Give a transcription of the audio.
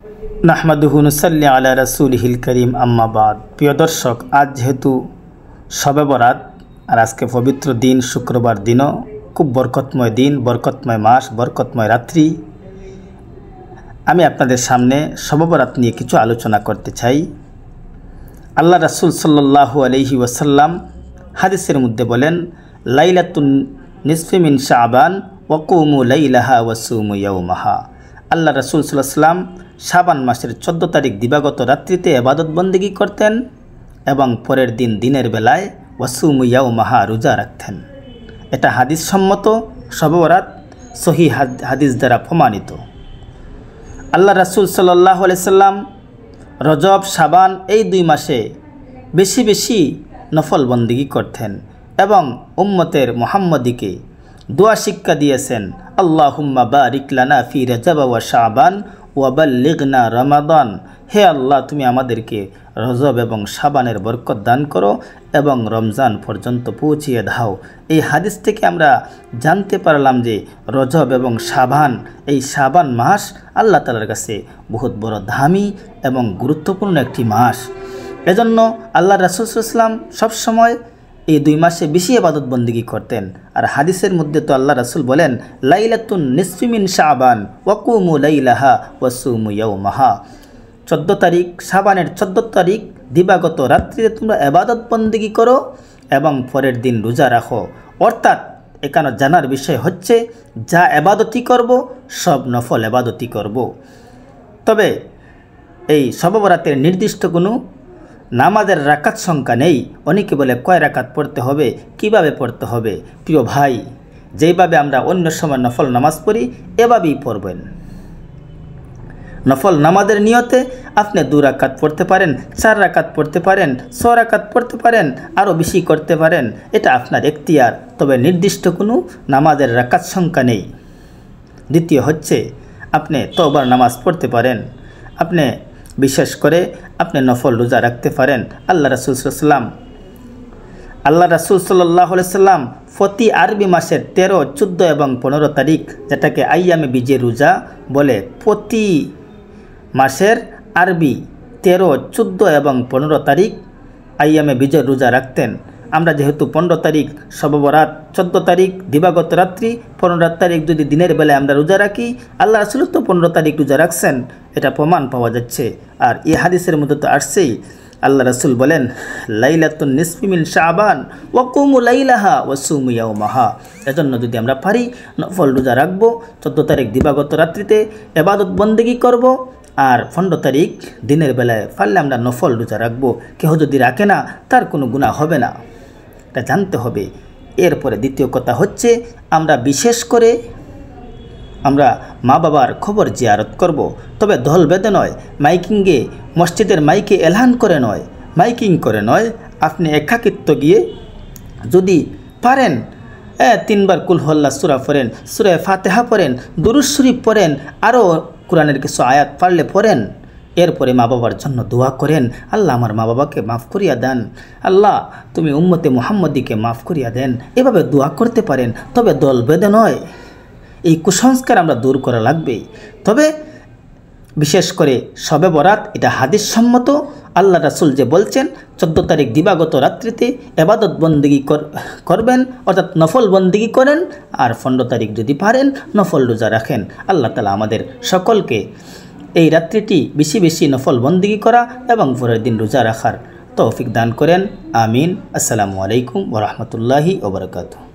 নাহমাদুহু নুসাল্লি আলা রাসূলিহিল করিম আম্মা বাদ। প্রিয় দর্শক, আজ যেহেতু শবে বরাত আর আজকে পবিত্র দিন শুক্রবার দিনও খুব বরকতময় দিন, বরকতময় মাস, বরকতময় রাত্রি, আমি আপনাদের সামনে শবে বরাত নিয়ে কিছু আলোচনা করতে চাই। আল্লাহ রাসূল সাল্লাল্লাহু আলাইহি ওয়াসাল্লাম হাদিসের মধ্যে বলেন, লাইলাতুন নিসফি মিন শাবান ওয়া কুমু লাইলাহা ওয়া সুমু ইয়াওমাহা। আল্লাহ রাসূল সাল্লাল্লাহু আলাইহি ওয়াসাল্লাম শাবান মাসের 14 তারিখ দিবাগত রাত্রিতে ইবাদত বন্দেগী করতেন এবং পরের দিন দিনের বেলায় ওয়াসুমু ইয়াওমাহা রোজা রাখতেন। এটা হাদিস সম্মত, শবে বরাত সহিহ হাদিস দ্বারা প্রমাণিত। আল্লাহ রাসূল সাল্লাল্লাহু আলাইহি সাল্লাম রজব, শাবান এই 2 মাসে বেশি বেশি নফল বন্দেগী করতেন এবং উম্মতের মুহাম্মদীকে দোয়া শিক্ষা দিয়েছেন, আল্লাহুম্মা বারিক লানা ফি রজব ওয়া শাবান ওয়া বাল্লিগনা রমাদান। হে আল্লাহ, তুমি আমাদেরকে রজব এবং শাবানের বরকত দান করো এবং রমজান পর্যন্ত পৌঁছিয়ে দাও। এই হাদিস থেকে আমরা জানতে পারলাম যে রজব এবং শাবান, এই শাবান মাস আল্লাহ তাআলার কাছে বহুত বড় দামি এবং গুরুত্বপূর্ণ একটি মাস। এজন্য আল্লাহ রাসূল সাল্লাল্লাহু আলাইহি ওয়াসাল্লাম সবসময় এই 2 মাসে বেশি ইবাদত বন্দেগী করতেন। আর হাদিসের মধ্যে তো আল্লাহ রাসূল বলেন, লাইলাতুন নিসফি মিন শাবান ওয়া কুমু লাইলাহা ওয়া সুমু ইয়াওমাহা। 14 তারিখ, শাবানের 14 তারিখ দিবাগত রাত্রিতে তোমরা ইবাদত বন্দেগী করো এবং পরের দিন রোজা রাখো। অর্থাৎ এখানে জানার বিষয় হচ্ছে, যা ইবাদতই করব সব নফল ইবাদতই করব। তবে এই শবে বরাতের নির্দিষ্ট কোনো নামাজের রাকাত সংখ্যা নেই। অনেকে বলে কয় রাকাত পড়তে হবে, কিভাবে পড়তে হবে? প্রিয় ভাই, যেইভাবে আমরা অন্য সময় নফল নামাজ পড়ি এভাবেই পড়বেন। নফল নামাজের নিয়তে আপনি 2 রাকাত পড়তে পারেন, 4 রাকাত পড়তে পারেন, 6 রাকাত পড়তে পারেন, আরও বেশি করতে পারেন, এটা আপনার এখতিয়ার। তবে নির্দিষ্ট কোনো নামাজের রাকাত সংখ্যা নেই। দ্বিতীয় হচ্ছে, আপনি তওবার নামাজ পড়তে পারেন, আপনি বিশেষ করে আপনি নফল রোজা রাখতে পারেন। আল্লাহ রাসূল সাল্লাল্লাহু আলাইহি সাল্লাম প্রতি আরবি মাসের 13, 14 এবং 15 তারিখ, যেটাকে আইয়ামে বীজের রোজা বলে, প্রতি মাসের আরবি 13, 14 এবং 15 তারিখ আইয়ামে বীজের রোজা রাখতেন। আমরা যেহেতু 15 তারিখ শবে বরাত, 14 তারিখ দিবাগত রাত্রি, 15 তারিখ যদি দিনের বেলায় আমরা রোজা রাখি, আল্লাহ রাসূল তো 15 তারিখ রোজা রাখছেন, এটা প্রমাণ পাওয়া যাচ্ছে। আর এই হাদিসের মধ্যে তো আসছেই, আল্লাহ রাসূল বলেন, লাইলাতুন নিসফি মিন শাবান ওয়া কুমু লাইলাহা ওয়া সুমু ইয়াওমাহা। এজন্য যদি আমরা পারি নফল রোজা রাখবো, 14 তারিখ দিবাগত রাত্রিতে ইবাদত বন্দেগী করব, আর 15 তারিখ দিনের বেলায় পারলে আমরা নফল রোজা রাখবো। কেউ যদি রাখে না, তার কোনো গুনাহ হবে না, এটা জানতে হবে। এরপরে দ্বিতীয় কথা হচ্ছে, আমরা বিশেষ করে আমরা মা বাবার খবর জিয়ারত করব। তবে দল বেঁধে নয়, মাইকিংয়ে, মসজিদের মাইকে এলান করে নয়, মাইকিং করে নয়, আপনি একাকিত্ব গিয়ে যদি পারেন 3 বার কুল হুয়াল্লাহ সূরা পড়েন, সূরা ফাতিহা পড়েন, দুরূদ শরীফ পড়েন, আরও কোরআনের কিছু আয়াত পারলে পড়েন। এরপরে মা বাবার জন্য দোয়া করেন, আল্লাহ আমার মা বাবাকে মাফ করিয়া দেন, আল্লাহ তুমি উম্মতে মুহাম্মদীকে মাফ করিয়া দেন, এভাবে দোয়া করতে পারেন। তবে দল বেঁধে নয়, এই কুসংস্কার আমরা দূর করা লাগবে। তবে বিশেষ করে শবে বরাত এটা হাদিস সম্মত। আল্লাহ রাসূল যে বলছেন 14 তারিখ দিবাগত রাত্রিতে ইবাদত বন্দেগী করবেন, অর্থাৎ নফল বন্দেগী করেন, আর 15 তারিখ যদি পারেন নফল রোজা রাখেন। আল্লাহ তাআলা আমাদের সকলকে এই রাত্রিটি বেশি বেশি নফল বন্দেগী করা এবং পরের দিন রোজা রাখার তৌফিক দান করেন। আমিন। আসসালামু আলাইকুম ওয়া রাহমাতুল্লাহি ওয়া বারাকাতুহু।